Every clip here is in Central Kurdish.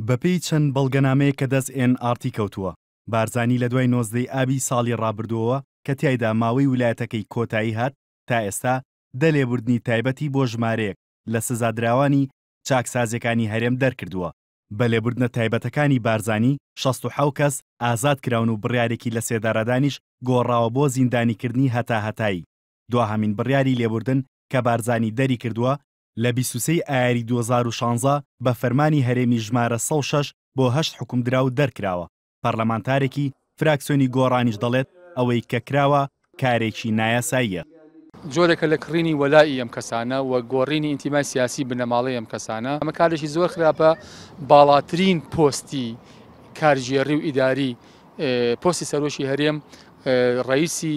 بەپێی چەند بەڵگەنامەیە کە دەست NRT کەوتووە بارزانی لە دوای 19 ئابی ساڵی ڕابردووەوە کە تیایدا ماوەی ویلایەتەکەی کۆتایی هات تا ئێستا دەلێبوردنی تایبەتی بۆ ژمارەیەک لە سزادراوانی چاکسازیەکانی هەرێم دەرکردووە. بە لێبوردنە تایبەتەکانی بارزانی 67 کەس ئازاد کراون و بڕیارێکی لە سێدارەدانیش گۆڕاوە بۆ زیندانیکردنی هەتاهەتایی. دواهەمین بڕیاری لێبوردن کە بارزانی دەری کردووە لە 23 ئایاری 2016 بە فەرمانی هەرێمی ژمارە 106 بۆ 8 حکومدراو دەرکراوە. پەرلەمانتارێکی فراکسیۆنی گۆڕانیش دەڵێت ئەوەی کە کراوە کارێکی نایاساییە. جۆرێکە لە کڕینی وەلای ئەم کەسانە و گۆڕینی ئینتیمای سیاسی بنەماڵی ئەم کەسانە ئەمە کارێکی زۆر خراپە. باڵاترین پۆستی کارژێڕی و ئیداری پۆستی سەرۆشی هەرێم ڕئیسی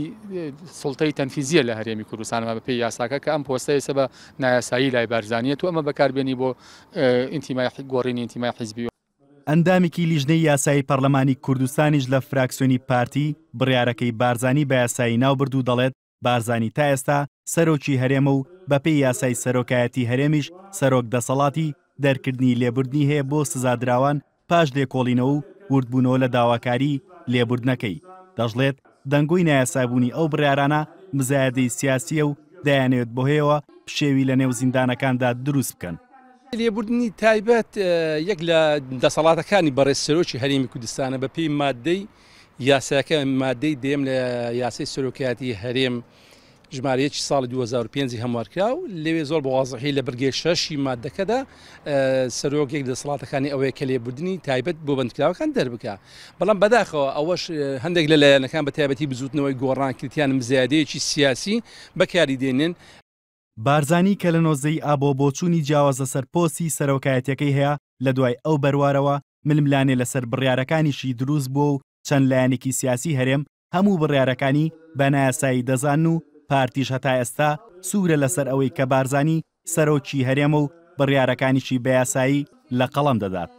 سوڵتەی تەنفیزیە لە هەرێمی کوردستانەوە بەپێی یاساکە کە ئەم پۆستە ئێستا بە نایاسایی لای بارزانیەت و ئەمە بەکاربێنی بۆ گۆڕینی ئینتیمای حیزبی. ئەندامێکی لیژنەی یاسایی پەرلەمانی کوردستانیش لە فراکسیۆنی پارتی بڕیارەکەی بارزانی بە یاسایی ناوبرد و دەڵێت بارزانی تا ئێستا سەرۆکی هەرێمە و بەپێی یاسای سەرۆکایەتی هەرێمیش سەرۆک دەسەڵاتی دەرکردنی لێبوردنی هەیە بۆ سزادراوان پاش لێکۆڵینەوە و وردبوونەوە لە داواکاری لێبوردنەکەی. دەژڵێت دەنگۆی نایاسابوونی ئەو بڕیارانە مزایەدەی سیاسیە و دەیانەوێت بۆهەیەوە پشێوی لە نێو زیندانەکاندا دروست بکەن. لێبوردنی تایبەت یەک لە دەسەڵاتەکانی بەڕێز سەرۆکی هەرێمی کوردستانە بەپێی مادەی یاساکە مادەی دێم لە یاسای سەرۆکایەتی هەرێم ژمارەیەکی ساڵی 2005 هەموارکرا و لەوێ زۆر بەوازحی لە بەرگەی 6 مادەکەدا سەرۆکێک دەسەڵاتەکانی ئەوەیە کە لێبوردنی تایبەت بۆ بەندکراوەکان دەربکە. بەڵام بەداخەوە ئەوەش هەندێک لە لایەنەکان بە تایبەتی بزوتنەوەی گۆڕانکردیان مزایەدەیەکی سیاسی بەکاری دێنن. بارزانی کە لە 19 ئابۆ بۆچوونی جیاوازە سەر پۆستی سەرۆکایەتەکەی هەیە لە دوای ئەو بەروارەوە ململانێ لەسەر بڕیارەکانیشی دروست بووە و چەند لایەنێکی سیاسی هەرێم هەموو بڕیارەکانی بە نایاسایی دەزان و پارتیش هەتا ئێستا سوورە لەسەر ئەوەی کە بارزانی سەرۆکی هەرێمە و بڕیارەکانیشی بە یاسایی لە قەڵەم دەدات.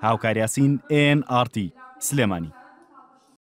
هاوکاریاسین NRT سلێمانی.